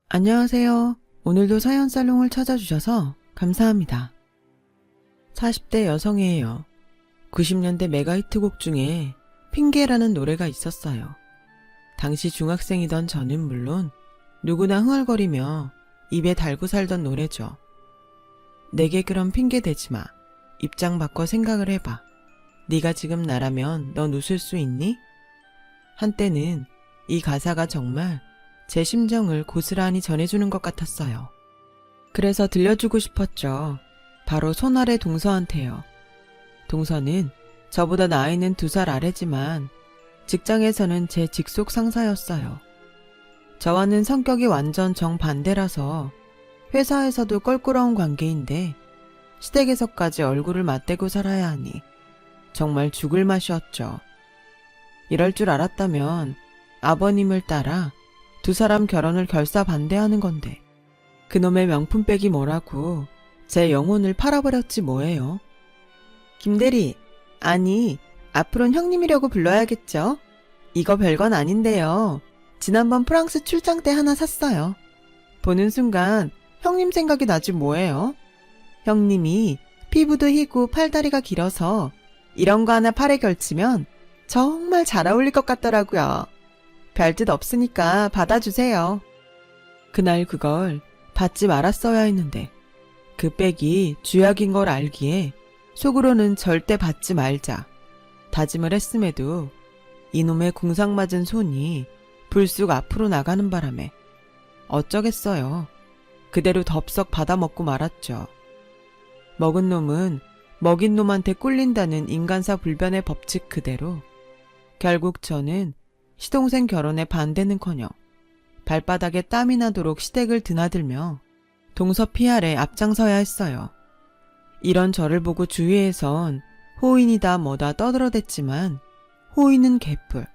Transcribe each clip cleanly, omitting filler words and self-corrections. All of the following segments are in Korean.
안녕하세요. 오늘도 사연살롱을 찾아주셔서 감사합니다. 40대 여성이에요. 90년대 메가히트곡 중에 핑계라는 노래가 있었어요. 당시 중학생이던 저는 물론 누구나 흥얼거리며 입에 달고 살던 노래죠. 내게 그런 핑계 대지 마. 입장 바꿔 생각을 해봐. 네가 지금 나라면 넌 웃을 수 있니? 한때는 이 가사가 정말 제 심정을 고스란히 전해주는 것 같았어요. 그래서 들려주고 싶었죠. 바로 손아래 동서한테요. 동서는 저보다 나이는 2살 아래지만 직장에서는 제 직속 상사였어요. 저와는 성격이 완전 정반대라서 회사에서도 껄끄러운 관계인데 시댁에서까지 얼굴을 맞대고 살아야 하니 정말 죽을 맛이었죠. 이럴 줄 알았다면 아버님을 따라 2사람 결혼을 결사반대하는 건데 그놈의 명품백이 뭐라고 제 영혼을 팔아버렸지 뭐예요. 김대리, 아니 앞으로는 형님이라고 불러야겠죠? 이거 별건 아닌데요. 지난번 프랑스 출장 때 하나 샀어요. 보는 순간 형님 생각이 나지 뭐예요. 형님이 피부도 희고 팔다리가 길어서 이런 거 하나 팔에 걸치면 정말 잘 어울릴 것 같더라고요. 별뜻 없으니까 받아주세요. 그날 그걸 받지 말았어야 했는데 그 백이 쥐약인 걸 알기에 속으로는 절대 받지 말자 다짐을 했음에도 이놈의 궁상맞은 손이 불쑥 앞으로 나가는 바람에 어쩌겠어요. 그대로 덥석 받아먹고 말았죠. 먹은 놈은 먹인 놈한테 꿀린다는 인간사 불변의 법칙 그대로 결국 저는 시동생 결혼에 반대는커녕 발바닥에 땀이 나도록 시댁을 드나들며 동서 PR에 앞장서야 했어요. 이런 저를 보고 주위에선 호인이다 뭐다 떠들어댔지만 호인은 개뿔.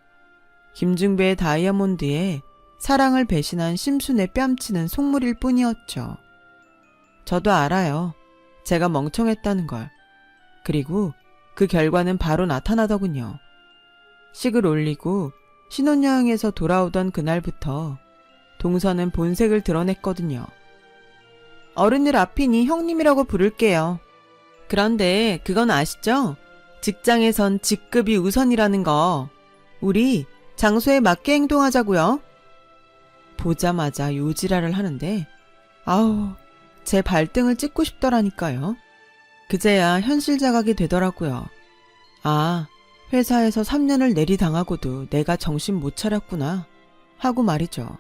김중배의 다이아몬드에 사랑을 배신한 심순의 뺨치는 속물일 뿐이었죠. 저도 알아요. 제가 멍청했다는 걸. 그리고 그 결과는 바로 나타나더군요. 식을 올리고 신혼여행에서 돌아오던 그날부터 동서는 본색을 드러냈거든요. 어른들 앞이니 형님이라고 부를게요. 그런데 그건 아시죠? 직장에선 직급이 우선이라는 거. 우리 장소에 맞게 행동하자고요. 보자마자 요지랄을 하는데 아우 제 발등을 찍고 싶더라니까요. 그제야 현실 자각이 되더라고요. 아, 회사에서 3년을 내리당하고도 내가 정신 못 차렸구나 하고 말이죠.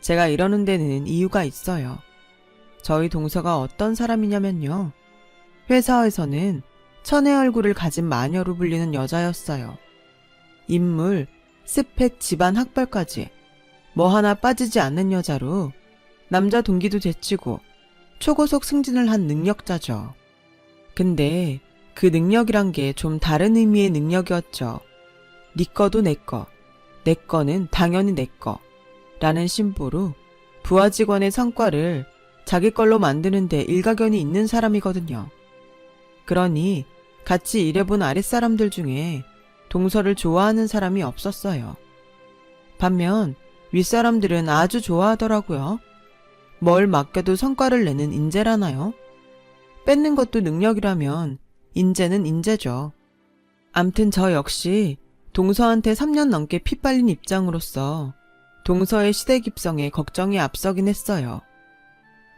제가 이러는 데는 이유가 있어요. 저희 동서가 어떤 사람이냐면요. 회사에서는 천의 얼굴을 가진 마녀로 불리는 여자였어요. 인물, 스펙, 집안, 학벌까지 뭐 하나 빠지지 않는 여자로 남자 동기도 제치고 초고속 승진을 한 능력자죠. 근데 그 능력이란 게 좀 다른 의미의 능력이었죠. 네 거도 내 거, 내 거는 당연히 내 거 라는 심보로 부하 직원의 성과를 자기 걸로 만드는 데 일가견이 있는 사람이거든요. 그러니 같이 일해본 아랫사람들 중에 동서를 좋아하는 사람이 없었어요. 반면 윗사람들은 아주 좋아하더라고요. 뭘 맡겨도 성과를 내는 인재라나요? 뺏는 것도 능력이라면 인재는 인재죠. 암튼 저 역시 동서한테 3년 넘게 핏발린 입장으로서 동서의 시댁 입성에 걱정이 앞서긴 했어요.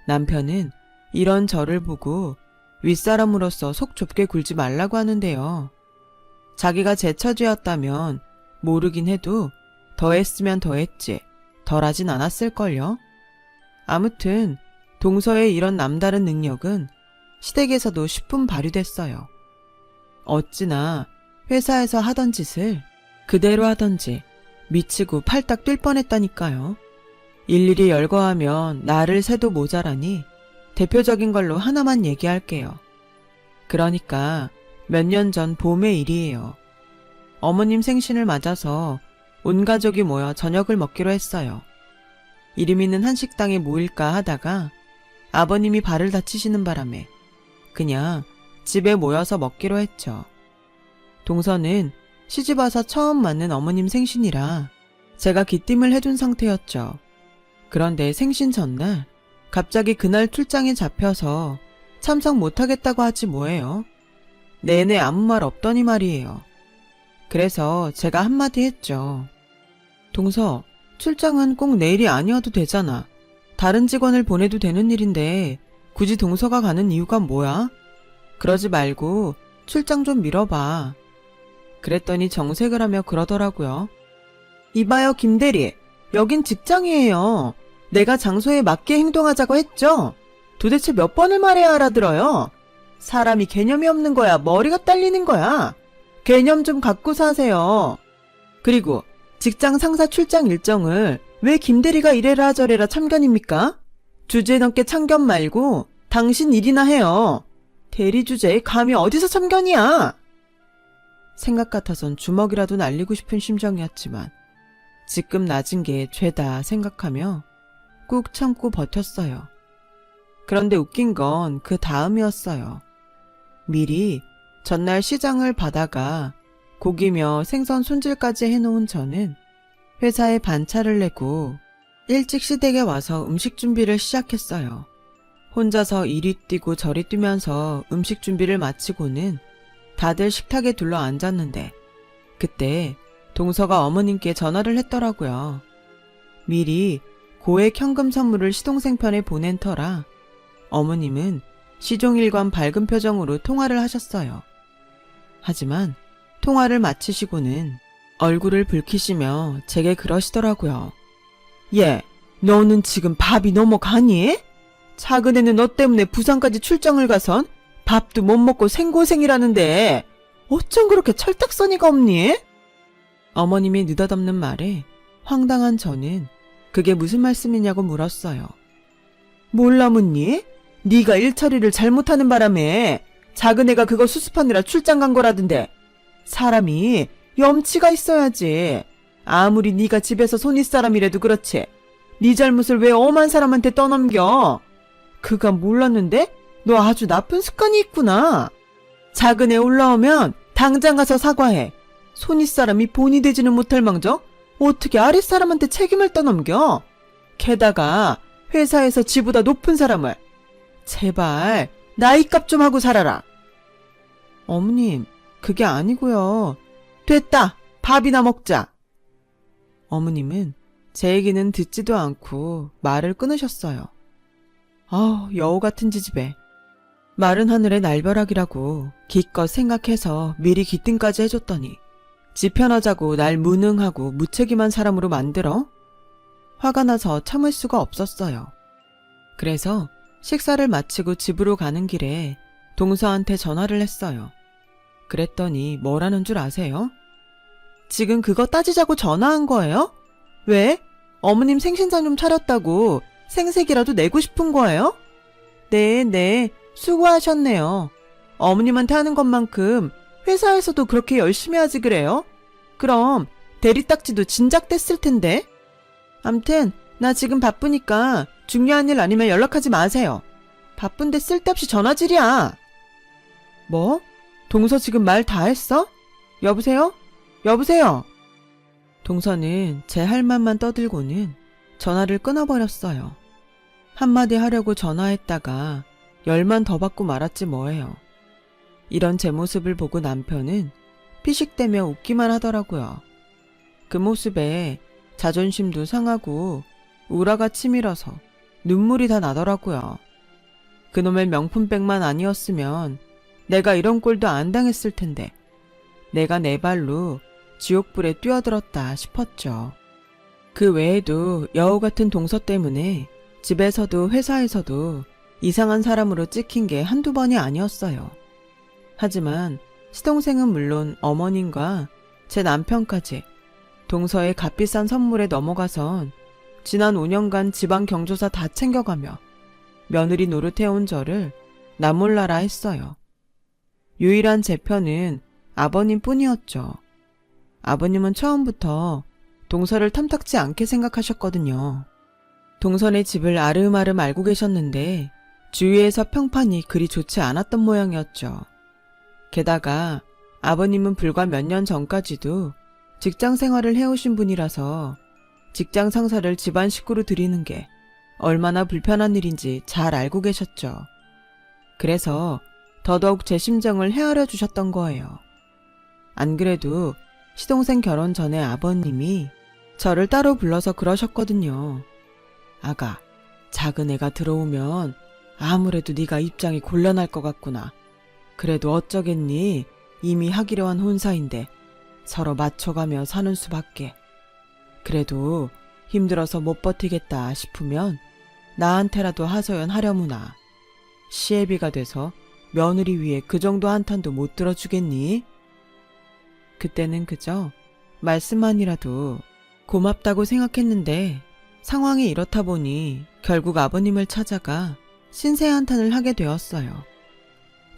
남편은 이런 저를 보고 윗사람으로서 속 좁게 굴지 말라고 하는데요. 자기가 제 처지였다면 모르긴 해도 더했으면 더했지 덜하진 않았을걸요. 아무튼 동서의 이런 남다른 능력은 시댁에서도 십분 발휘됐어요. 어찌나 회사에서 하던 짓을 그대로 하던지 미치고 팔딱 뛸 뻔했다니까요. 일일이 열거하면 나를 새도 모자라니 대표적인 걸로 하나만 얘기할게요. 그러니까 몇 년 전 봄의 일이에요. 어머님 생신을 맞아서 온 가족이 모여 저녁을 먹기로 했어요. 이름 있는 한식당에 모일까 하다가 아버님이 발을 다치시는 바람에 그냥 집에 모여서 먹기로 했죠. 동서는 시집와서 처음 맞는 어머님 생신이라 제가 기띔을 해준 상태였죠. 그런데 생신 전날 갑자기 그날 출장에 잡혀서 참석 못하겠다고 하지 뭐예요. 내내 아무 말 없더니 말이에요. 그래서 제가 한마디 했죠. 동서, 출장은 꼭 내일이 아니어도 되잖아. 다른 직원을 보내도 되는 일인데 굳이 동서가 가는 이유가 뭐야? 그러지 말고 출장 좀 미뤄봐. 그랬더니 정색을 하며 그러더라고요. 이봐요, 김대리. 여긴 직장이에요. 내가 장소에 맞게 행동하자고 했죠? 도대체 몇 번을 말해야 알아들어요? 사람이 개념이 없는 거야, 머리가 딸리는 거야. 개념 좀 갖고 사세요. 그리고 직장 상사 출장 일정을 왜 김대리가 이래라 저래라 참견입니까? 주제 넘게 참견 말고 당신 일이나 해요. 대리 주제에 감히 어디서 참견이야? 생각 같아선 주먹이라도 날리고 싶은 심정이었지만 지금 낮은 게 죄다 생각하며 꾹 참고 버텼어요. 그런데 웃긴 건 그 다음이었어요. 미리 전날 시장을 받아가 고기며 생선 손질까지 해놓은 저는 회사에 반차를 내고 일찍 시댁에 와서 음식 준비를 시작했어요. 혼자서 이리 뛰고 저리 뛰면서 음식 준비를 마치고는 다들 식탁에 둘러 앉았는데 그때 동서가 어머님께 전화를 했더라고요. 미리 고액 현금 선물을 시동생 편에 보낸 터라 어머님은 시종일관 밝은 표정으로 통화를 하셨어요. 하지만 통화를 마치시고는 얼굴을 붉히시며 제게 그러시더라고요. 얘, 너는 지금 밥이 넘어가니? 작은 애는 너 때문에 부산까지 출장을 가선 밥도 못 먹고 생고생이라는데 어쩜 그렇게 철딱서니가 없니? 어머님이 느닷없는 말에 황당한 저는 그게 무슨 말씀이냐고 물었어요. 몰라 묻니? 네가 일처리를 잘못하는 바람에 작은 애가 그거 수습하느라 출장 간 거라던데 사람이 염치가 있어야지. 아무리 네가 집에서 손윗사람이라도 그렇지 네 잘못을 왜 엄한 사람한테 떠넘겨? 그가 몰랐는데 너 아주 나쁜 습관이 있구나. 작은 애 올라오면 당장 가서 사과해. 손윗사람이 본이 되지는 못할 망정 어떻게 아랫사람한테 책임을 떠넘겨? 게다가 회사에서 지보다 높은 사람을. 제발 나이값 좀 하고 살아라. 어머님, 그게 아니고요. 됐다. 밥이나 먹자. 어머님은 제 얘기는 듣지도 않고 말을 끊으셨어요. 여우 같은 지집애. 마른 하늘의 날벼락이라고 기껏 생각해서 미리 기뜸까지 해줬더니 지 편하자고 날 무능하고 무책임한 사람으로 만들어? 화가 나서 참을 수가 없었어요. 그래서 식사를 마치고 집으로 가는 길에 동서한테 전화를 했어요. 그랬더니 뭐라는 줄 아세요? 지금 그거 따지자고 전화한 거예요? 왜? 어머님 생신상 좀 차렸다고 생색이라도 내고 싶은 거예요? 네, 수고하셨네요. 어머님한테 하는 것만큼 회사에서도 그렇게 열심히 하지 그래요? 그럼 대리딱지도 진작 됐을 텐데. 암튼 나 지금 바쁘니까 중요한 일 아니면 연락하지 마세요. 바쁜데 쓸데없이 전화질이야. 뭐? 동서 지금 말 다 했어? 여보세요? 동서는 제 할 말만 떠들고는 전화를 끊어버렸어요. 한마디 하려고 전화했다가 열만 더 받고 말았지 뭐예요. 이런 제 모습을 보고 남편은 피식대며 웃기만 하더라고요. 그 모습에 자존심도 상하고 우라가 치밀어서 눈물이 다 나더라고요. 그놈의 명품백만 아니었으면 내가 이런 꼴도 안 당했을 텐데 내가 내 발로 지옥불에 뛰어들었다 싶었죠. 그 외에도 여우 같은 동서 때문에 집에서도 회사에서도 이상한 사람으로 찍힌 게 한두 번이 아니었어요. 하지만 시동생은 물론 어머님과 제 남편까지 동서의 값비싼 선물에 넘어가선 지난 5년간 지방 경조사 다 챙겨가며 며느리 노릇해온 저를 나몰라라 했어요. 유일한 제 편은 아버님 뿐이었죠. 아버님은 처음부터 동서를 탐탁지 않게 생각하셨거든요. 동선의 집을 아름아름 알고 계셨는데 주위에서 평판이 그리 좋지 않았던 모양이었죠. 게다가 아버님은 불과 몇 년 전까지도 직장 생활을 해오신 분이라서 직장 상사를 집안 식구로 들이는 게 얼마나 불편한 일인지 잘 알고 계셨죠. 그래서 더더욱 제 심정을 헤아려 주셨던 거예요. 안 그래도 시동생 결혼 전에 아버님이 저를 따로 불러서 그러셨거든요. 아가, 작은 애가 들어오면 아무래도 네가 입장이 곤란할 것 같구나. 그래도 어쩌겠니? 이미 하기로 한 혼사인데 서로 맞춰가며 사는 수밖에. 그래도 힘들어서 못 버티겠다 싶으면 나한테라도 하소연하려무나. 시애비가 돼서 며느리 위에 그 정도 한탄도 못 들어주겠니? 그때는 그저 말씀만이라도 고맙다고 생각했는데 상황이 이렇다 보니 결국 아버님을 찾아가 신세 한탄을 하게 되었어요.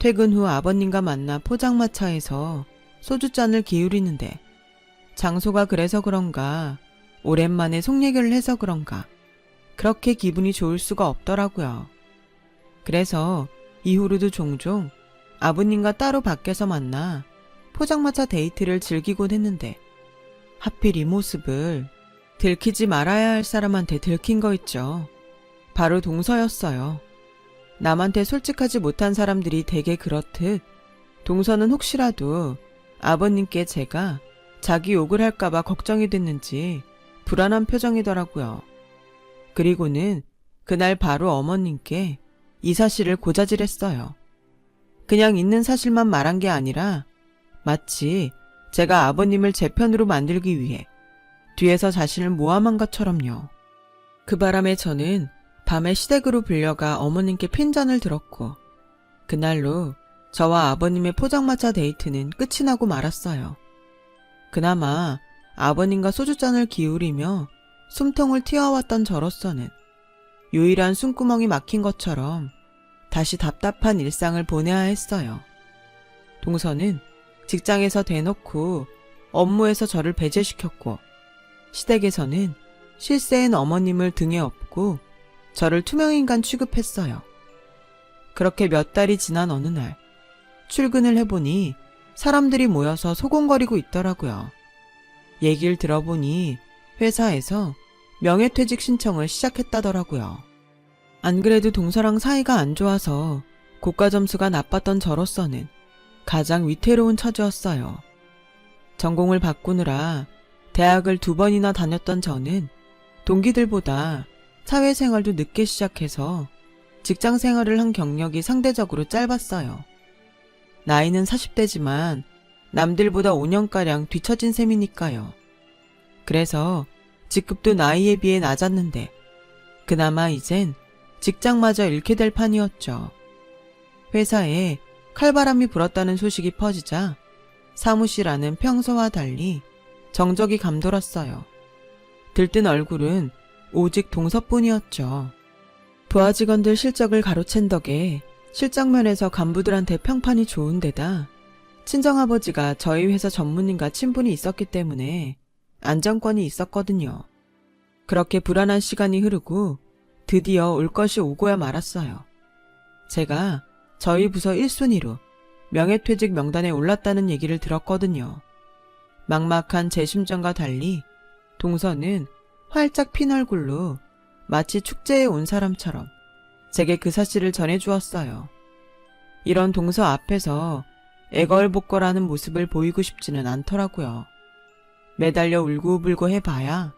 퇴근 후 아버님과 만나 포장마차에서 소주잔을 기울이는데 장소가 그래서 그런가 오랜만에 속 얘기를 해서 그런가 그렇게 기분이 좋을 수가 없더라고요. 그래서 이후로도 종종 아버님과 따로 밖에서 만나 포장마차 데이트를 즐기곤 했는데 하필 이 모습을 들키지 말아야 할 사람한테 들킨 거 있죠. 바로 동서였어요. 남한테 솔직하지 못한 사람들이 대개 그렇듯 동서는 혹시라도 아버님께 제가 자기 욕을 할까봐 걱정이 됐는지 불안한 표정이더라고요. 그리고는 그날 바로 어머님께 이 사실을 고자질했어요. 그냥 있는 사실만 말한 게 아니라 마치 제가 아버님을 제 편으로 만들기 위해 뒤에서 자신을 모함한 것처럼요. 그 바람에 저는 밤에 시댁으로 불려가 어머님께 핀잔을 들었고 그날로 저와 아버님의 포장마차 데이트는 끝이 나고 말았어요. 그나마 아버님과 소주잔을 기울이며 숨통을 튀어왔던 저로서는 유일한 숨구멍이 막힌 것처럼 다시 답답한 일상을 보내야 했어요. 동서는 직장에서 대놓고 업무에서 저를 배제시켰고 시댁에서는 실세인 어머님을 등에 업고 저를 투명인간 취급했어요. 그렇게 몇 달이 지난 어느 날 출근을 해보니 사람들이 모여서 소곤거리고 있더라고요. 얘기를 들어보니 회사에서 명예퇴직 신청을 시작했다더라고요. 안 그래도 동서랑 사이가 안 좋아서 고과 점수가 나빴던 저로서는 가장 위태로운 처지였어요. 전공을 바꾸느라 대학을 2번이나 다녔던 저는 동기들보다 사회생활도 늦게 시작해서 직장생활을 한 경력이 상대적으로 짧았어요. 나이는 40대지만 남들보다 5년가량 뒤처진 셈이니까요. 그래서 직급도 나이에 비해 낮았는데 그나마 이젠 직장마저 잃게 될 판이었죠. 회사에 칼바람이 불었다는 소식이 퍼지자 사무실 안은 평소와 달리 정적이 감돌았어요. 들뜬 얼굴은 오직 동서뿐이었죠. 부하 직원들 실적을 가로챈 덕에 실적면에서 간부들한테 평판이 좋은 데다 친정아버지가 저희 회사 전문인과 친분이 있었기 때문에 안정권이 있었거든요. 그렇게 불안한 시간이 흐르고 드디어 올 것이 오고야 말았어요. 제가 저희 부서 1순위로 명예퇴직 명단에 올랐다는 얘기를 들었거든요. 막막한 제 심정과 달리 동서는 활짝 핀 얼굴로 마치 축제에 온 사람처럼 제게 그 사실을 전해주었어요. 이런 동서 앞에서 애걸복걸하는 모습을 보이고 싶지는 않더라고요. 매달려 울고불고 해봐야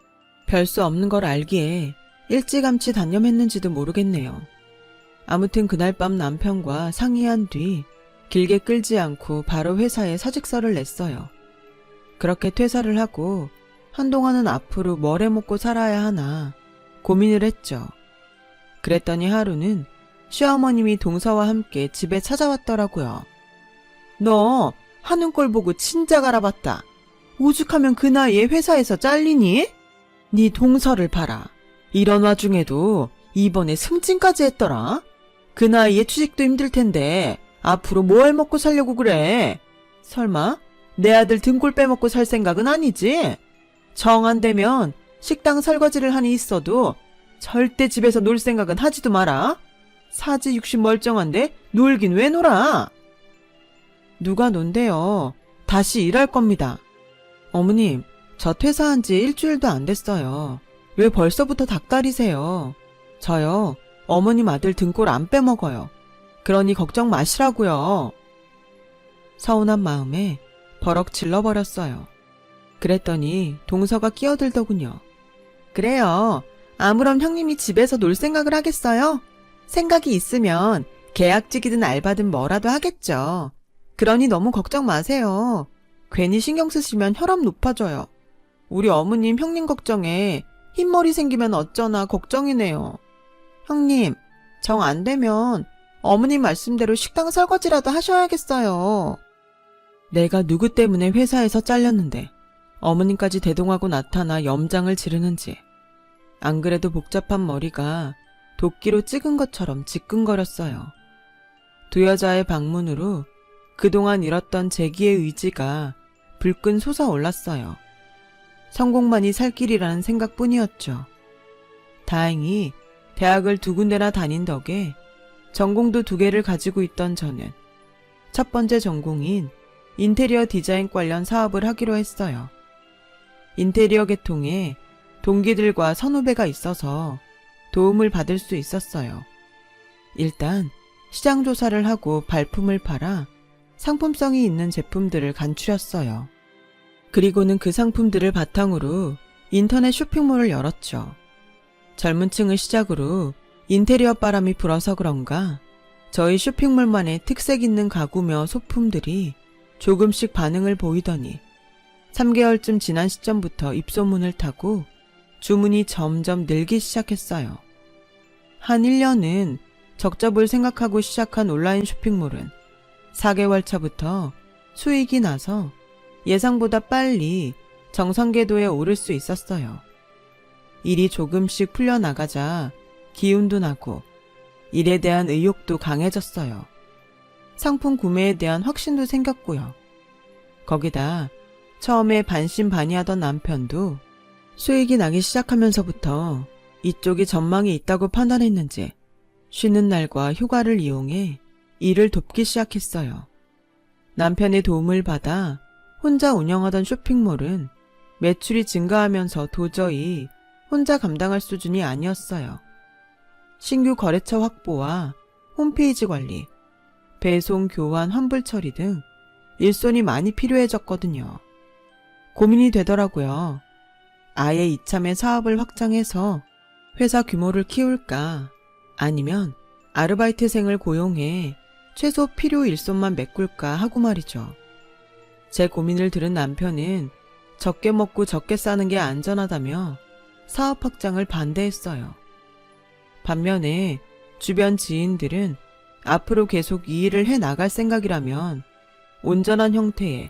별 수 없는 걸 알기에 일찌감치 단념했는지도 모르겠네요. 아무튼 그날 밤 남편과 상의한 뒤 길게 끌지 않고 바로 회사에 사직서를 냈어요. 그렇게 퇴사를 하고 한동안은 앞으로 뭘 해먹고 살아야 하나 고민을 했죠. 그랬더니 하루는 시어머님이 동서와 함께 집에 찾아왔더라고요. 너 하는 꼴 보고 진작 알아봤다. 오죽하면 그 나이에 회사에서 잘리니? 네 동서를 봐라. 이런 와중에도 이번에 승진까지 했더라. 그 나이에 취직도 힘들 텐데 앞으로 뭘 먹고 살려고 그래? 설마 내 아들 등골 빼먹고 살 생각은 아니지? 정 안 되면 식당 설거지를 하니 있어도 절대 집에서 놀 생각은 하지도 마라. 사지 60 멀쩡한데 놀긴 왜 놀아? 누가 논대요. 다시 일할 겁니다. 어머님, 저 퇴사한 지 일주일도 안 됐어요. 왜 벌써부터 닭다리세요? 저요, 어머님 아들 등골 안 빼먹어요. 그러니 걱정 마시라고요. 서운한 마음에 버럭 질러버렸어요. 그랬더니 동서가 끼어들더군요. 그래요. 아무런 형님이 집에서 놀 생각을 하겠어요? 생각이 있으면 계약직이든 알바든 뭐라도 하겠죠. 그러니 너무 걱정 마세요. 괜히 신경 쓰시면 혈압 높아져요. 우리 어머님 형님 걱정에 흰머리 생기면 어쩌나 걱정이네요. 형님, 정 안 되면 어머님 말씀대로 식당 설거지라도 하셔야겠어요. 내가 누구 때문에 회사에서 잘렸는데 어머님까지 대동하고 나타나 염장을 지르는지. 안 그래도 복잡한 머리가 도끼로 찍은 것처럼 지끈거렸어요. 두 여자의 방문으로 그동안 잃었던 재기의 의지가 불끈 솟아올랐어요. 성공만이 살 길이라는 생각뿐이었죠. 다행히 대학을 2군데나 다닌 덕에 전공도 2개를 가지고 있던 저는 첫 번째 전공인 인테리어 디자인 관련 사업을 하기로 했어요. 인테리어 계통에 동기들과 선후배가 있어서 도움을 받을 수 있었어요. 일단 시장 조사를 하고 발품을 팔아 상품성이 있는 제품들을 간추렸어요. 그리고는 그 상품들을 바탕으로 인터넷 쇼핑몰을 열었죠. 젊은 층을 시작으로 인테리어 바람이 불어서 그런가 저희 쇼핑몰만의 특색 있는 가구며 소품들이 조금씩 반응을 보이더니 3개월쯤 지난 시점부터 입소문을 타고 주문이 점점 늘기 시작했어요. 한 1년은 적자 볼 생각하고 시작한 온라인 쇼핑몰은 4개월 차부터 수익이 나서 예상보다 빨리 정상궤도에 오를 수 있었어요. 일이 조금씩 풀려나가자 기운도 나고 일에 대한 의욕도 강해졌어요. 상품 구매에 대한 확신도 생겼고요. 거기다 처음에 반신반의하던 남편도 수익이 나기 시작하면서부터 이쪽이 전망이 있다고 판단했는지 쉬는 날과 휴가를 이용해 일을 돕기 시작했어요. 남편의 도움을 받아 혼자 운영하던 쇼핑몰은 매출이 증가하면서 도저히 혼자 감당할 수준이 아니었어요. 신규 거래처 확보와 홈페이지 관리, 배송, 교환, 환불 처리 등 일손이 많이 필요해졌거든요. 고민이 되더라고요. 아예 이참에 사업을 확장해서 회사 규모를 키울까 아니면 아르바이트생을 고용해 최소 필요 일손만 메꿀까 하고 말이죠. 제 고민을 들은 남편은 적게 먹고 적게 싸는 게 안전하다며 사업 확장을 반대했어요. 반면에 주변 지인들은 앞으로 계속 이 일을 해나갈 생각이라면 온전한 형태의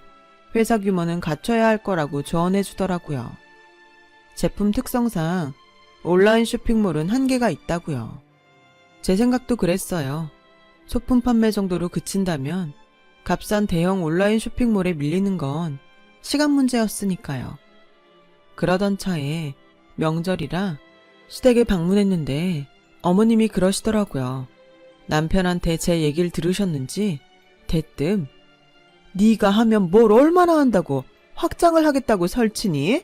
회사 규모는 갖춰야 할 거라고 조언해 주더라고요. 제품 특성상 온라인 쇼핑몰은 한계가 있다고요. 제 생각도 그랬어요. 소품 판매 정도로 그친다면 값싼 대형 온라인 쇼핑몰에 밀리는 건 시간 문제였으니까요. 그러던 차에 명절이라 시댁에 방문했는데 어머님이 그러시더라고요. 남편한테 제 얘기를 들으셨는지 대뜸 네가 하면 뭘 얼마나 한다고 확장을 하겠다고 설치니?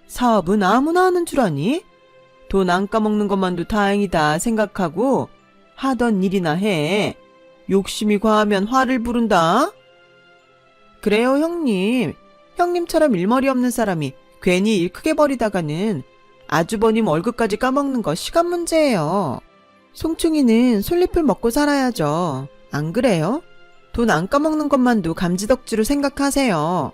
사업은 아무나 하는 줄 아니? 돈 안 까먹는 것만도 다행이다 생각하고 하던 일이나 해. 욕심이 과하면 화를 부른다. 그래요 형님. 형님처럼 일머리 없는 사람이 괜히 일 크게 벌이다가는 아주버님 월급까지 까먹는 거 시간 문제예요. 송충이는 솔잎을 먹고 살아야죠. 안 그래요? 돈 안 까먹는 것만도 감지덕지로 생각하세요.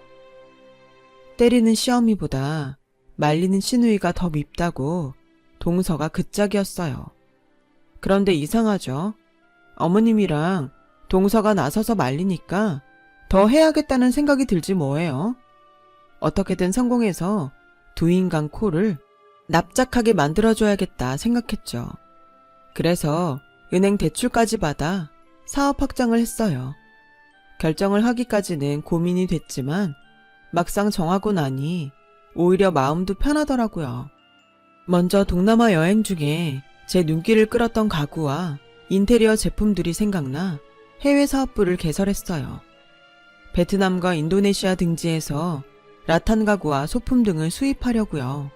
때리는 시어미보다 말리는 시누이가 더 밉다고 동서가 그 짝이었어요. 그런데 이상하죠. 어머님이랑 동서가 나서서 말리니까 더 해야겠다는 생각이 들지 뭐예요. 어떻게든 성공해서 두 인간 코를 납작하게 만들어줘야겠다 생각했죠. 그래서 은행 대출까지 받아 사업 확장을 했어요. 결정을 하기까지는 고민이 됐지만 막상 정하고 나니 오히려 마음도 편하더라고요. 먼저 동남아 여행 중에 제 눈길을 끌었던 가구와 인테리어 제품들이 생각나 해외 사업부를 개설했어요. 베트남과 인도네시아 등지에서 라탄 가구와 소품 등을 수입하려고요.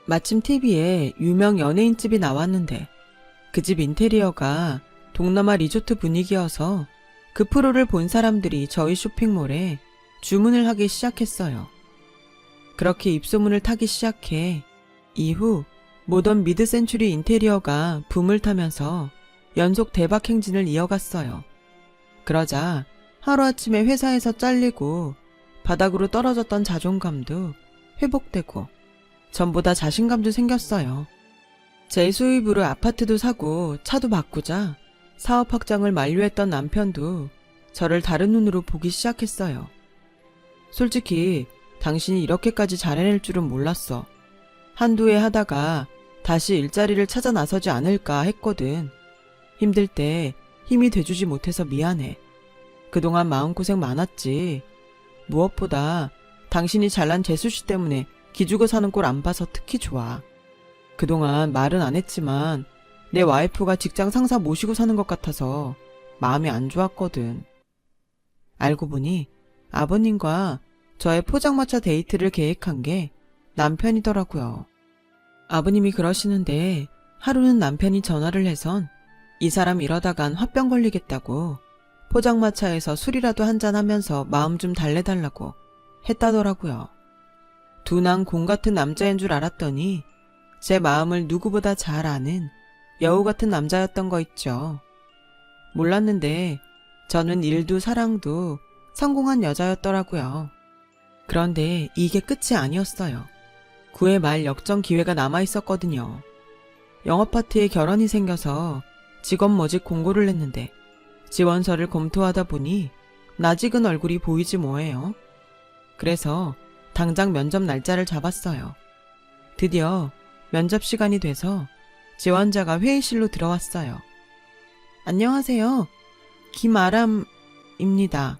마침 TV에 유명 연예인집이 나왔는데 그 집 인테리어가 동남아 리조트 분위기여서 그 프로를 본 사람들이 저희 쇼핑몰에 주문을 하기 시작했어요. 그렇게 입소문을 타기 시작해 이후 모던 미드 센추리 인테리어가 붐을 타면서 연속 대박 행진을 이어갔어요. 그러자 하루아침에 회사에서 잘리고 바닥으로 떨어졌던 자존감도 회복되고 전보다 자신감도 생겼어요. 제 수입으로 아파트도 사고 차도 바꾸자 사업 확장을 만료했던 남편도 저를 다른 눈으로 보기 시작했어요. 솔직히 당신이 이렇게까지 잘해낼 줄은 몰랐어. 한두 해 하다가 다시 일자리를 찾아 나서지 않을까 했거든. 힘들 때 힘이 돼주지 못해서 미안해. 그동안 마음고생 많았지. 무엇보다 당신이 잘난 재수씨 때문에 기죽어 사는 꼴 안 봐서 특히 좋아. 그동안 말은 안 했지만 내 와이프가 직장 상사 모시고 사는 것 같아서 마음이 안 좋았거든. 알고 보니 아버님과 저의 포장마차 데이트를 계획한 게 남편이더라고요. 아버님이 그러시는데 하루는 남편이 전화를 해선 이 사람 이러다간 화병 걸리겠다고 포장마차에서 술이라도 한잔하면서 마음 좀 달래달라고 했다더라고요. 둔한 공 같은 남자인 줄 알았더니 제 마음을 누구보다 잘 아는 여우 같은 남자였던 거 있죠. 몰랐는데 저는 일도 사랑도 성공한 여자였더라고요. 그런데 이게 끝이 아니었어요. 9회 말 역전 기회가 남아있었거든요. 영업파트에 결혼이 생겨서 직원 모집 공고를 냈는데 지원서를 검토하다 보니 낯익은 얼굴이 보이지 뭐예요. 그래서 당장 면접 날짜를 잡았어요. 드디어 면접 시간이 돼서 지원자가 회의실로 들어왔어요. 안녕하세요. 김아람입니다.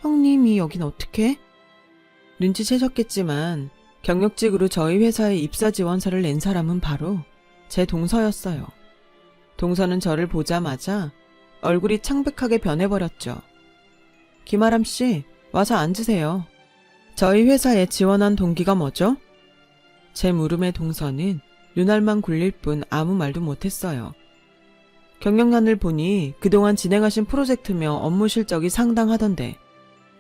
형님이 여긴 어떻게? 눈치채셨겠지만 경력직으로 저희 회사에 입사 지원서를 낸 사람은 바로 제 동서였어요. 동서는 저를 보자마자 얼굴이 창백하게 변해버렸죠. 김아람 씨, 와서 앉으세요. 저희 회사에 지원한 동기가 뭐죠? 제 물음에 동서는 눈알만 굴릴 뿐 아무 말도 못했어요. 경력란을 보니 그동안 진행하신 프로젝트며 업무 실적이 상당하던데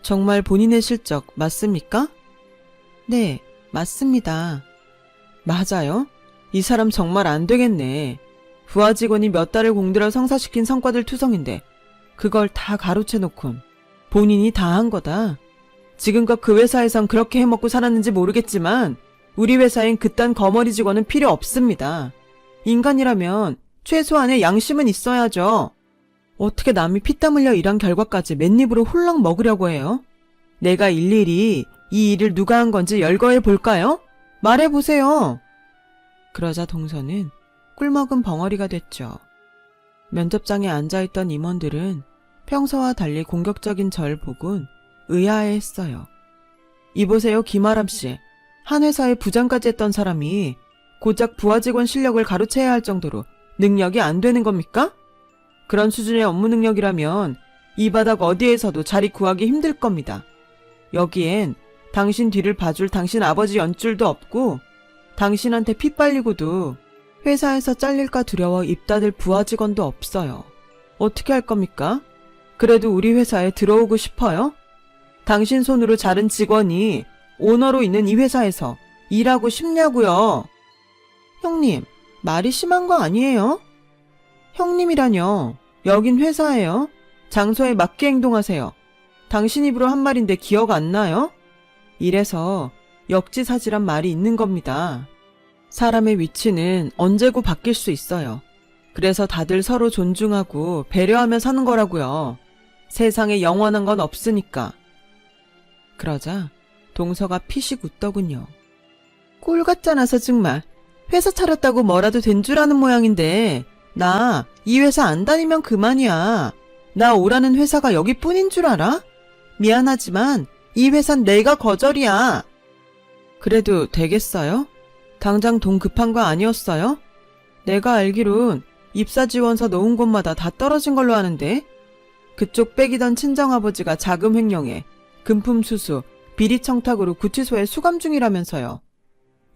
정말 본인의 실적 맞습니까? 네, 맞습니다. 맞아요? 이 사람 정말 안 되겠네. 부하 직원이 몇 달을 공들여 성사시킨 성과들 투성인데 그걸 다 가로채놓곤 본인이 다 한 거다. 지금껏 그 회사에선 그렇게 해먹고 살았는지 모르겠지만 우리 회사엔 그딴 거머리 직원은 필요 없습니다. 인간이라면 최소한의 양심은 있어야죠. 어떻게 남이 피땀 흘려 일한 결과까지 맨입으로 홀랑 먹으려고 해요? 내가 일일이 이 일을 누가 한 건지 열거해 볼까요? 말해보세요. 그러자 동서는 꿀먹은 벙어리가 됐죠. 면접장에 앉아있던 임원들은 평소와 달리 공격적인 절 보곤 의아해했어요. 이보세요, 김아람씨. 한 회사의 부장까지 했던 사람이 고작 부하 직원 실력을 가로채야 할 정도로 능력이 안 되는 겁니까? 그런 수준의 업무 능력이라면 이 바닥 어디에서도 자리 구하기 힘들 겁니다. 여기엔 당신 뒤를 봐줄 당신 아버지 연줄도 없고 당신한테 피 빨리고도 회사에서 잘릴까 두려워 입 닫을 부하 직원도 없어요. 어떻게 할 겁니까? 그래도 우리 회사에 들어오고 싶어요? 당신 손으로 자른 직원이 오너로 있는 이 회사에서 일하고 싶냐고요? 형님, 말이 심한 거 아니에요? 형님이라뇨. 여긴 회사예요. 장소에 맞게 행동하세요. 당신 입으로 한 말인데 기억 안 나요? 이래서 역지사지란 말이 있는 겁니다. 사람의 위치는 언제고 바뀔 수 있어요. 그래서 다들 서로 존중하고 배려하며 사는 거라고요. 세상에 영원한 건 없으니까. 그러자 동서가 피식 웃더군요. 꼴 같잖아서 정말. 회사 차렸다고 뭐라도 된 줄 아는 모양인데 나 이 회사 안 다니면 그만이야. 나 오라는 회사가 여기뿐인 줄 알아? 미안하지만 이 회사는 내가 거절이야. 그래도 되겠어요? 당장 돈 급한 거 아니었어요? 내가 알기론 입사 지원서 놓은 곳마다 다 떨어진 걸로 아는데 그쪽 빽이던 친정아버지가 자금 횡령에 금품 수수, 비리 청탁으로 구치소에 수감 중이라면서요.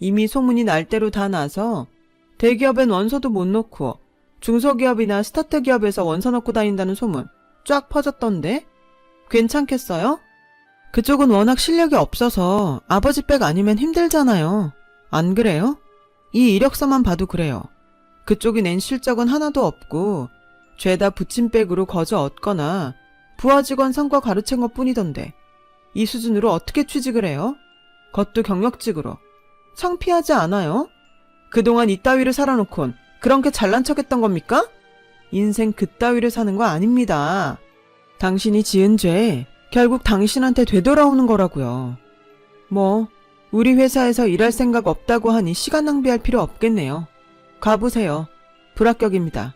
이미 소문이 날 대로 다 나서 대기업엔 원서도 못 넣고 중소기업이나 스타트 기업에서 원서 넣고 다닌다는 소문 쫙 퍼졌던데? 괜찮겠어요? 그쪽은 워낙 실력이 없어서 아버지 백 아니면 힘들잖아요. 안 그래요? 이 이력서만 봐도 그래요. 그쪽이 낸 실적은 하나도 없고 죄다 부친백으로 거저 얻거나 부하 직원 성과 가르친 것 뿐이던데 이 수준으로 어떻게 취직을 해요? 그것도 경력직으로. 창피하지 않아요? 그동안 이따위를 살아놓곤 그런 게 잘난 척했던 겁니까? 인생 그따위를 사는 거 아닙니다. 당신이 지은 죄 결국 당신한테 되돌아오는 거라고요. 뭐 우리 회사에서 일할 생각 없다고 하니 시간 낭비할 필요 없겠네요. 가보세요. 불합격입니다.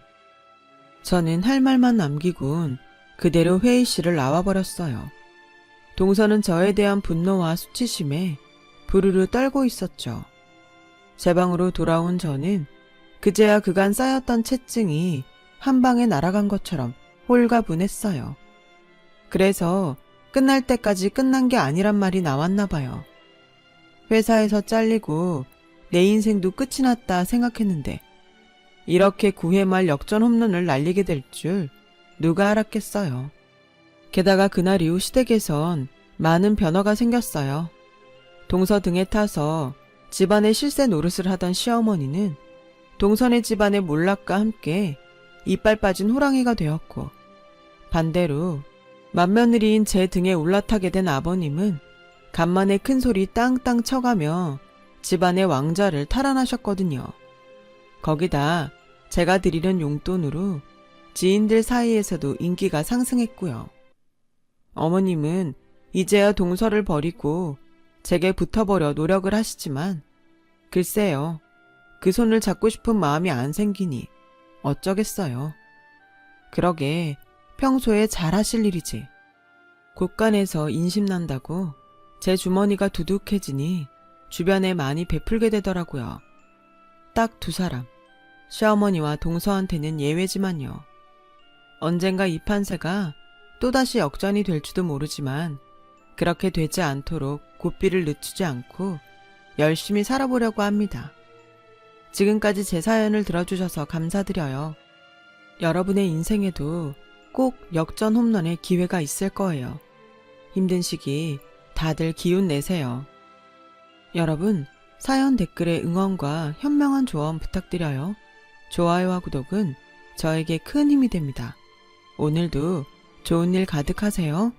저는 할 말만 남기곤 그대로 회의실을 나와버렸어요. 동서는 저에 대한 분노와 수치심에 부르르 떨고 있었죠. 제 방으로 돌아온 저는 그제야 그간 쌓였던 채증이 한 방에 날아간 것처럼 홀가분했어요. 그래서 끝날 때까지 끝난 게 아니란 말이 나왔나 봐요. 회사에서 잘리고 내 인생도 끝이 났다 생각했는데 이렇게 9회 말 역전 홈런을 날리게 될 줄 누가 알았겠어요. 게다가 그날 이후 시댁에선 많은 변화가 생겼어요. 동서 등에 타서 집안의 실세 노릇을 하던 시어머니는 동선의 집안의 몰락과 함께 이빨 빠진 호랑이가 되었고 반대로 맏며느리인 제 등에 올라타게 된 아버님은 간만에 큰 소리 땅땅 쳐가며 집안의 왕자를 탈환하셨거든요. 거기다 제가 드리는 용돈으로 지인들 사이에서도 인기가 상승했고요. 어머님은 이제야 동서를 버리고 제게 붙어버려 노력을 하시지만 글쎄요. 그 손을 잡고 싶은 마음이 안 생기니 어쩌겠어요. 그러게 평소에 잘하실 일이지. 곳간에서 인심난다고 제 주머니가 두둑해지니 주변에 많이 베풀게 되더라고요. 딱 2사람. 시어머니와 동서한테는 예외지만요. 언젠가 이 판세가 또다시 역전이 될지도 모르지만 그렇게 되지 않도록 고삐를 늦추지 않고 열심히 살아보려고 합니다. 지금까지 제 사연을 들어주셔서 감사드려요. 여러분의 인생에도 꼭 역전 홈런의 기회가 있을 거예요. 힘든 시기 다들 기운 내세요. 여러분, 사연 댓글에 응원과 현명한 조언 부탁드려요. 좋아요와 구독은 저에게 큰 힘이 됩니다. 오늘도 좋은 일 가득하세요.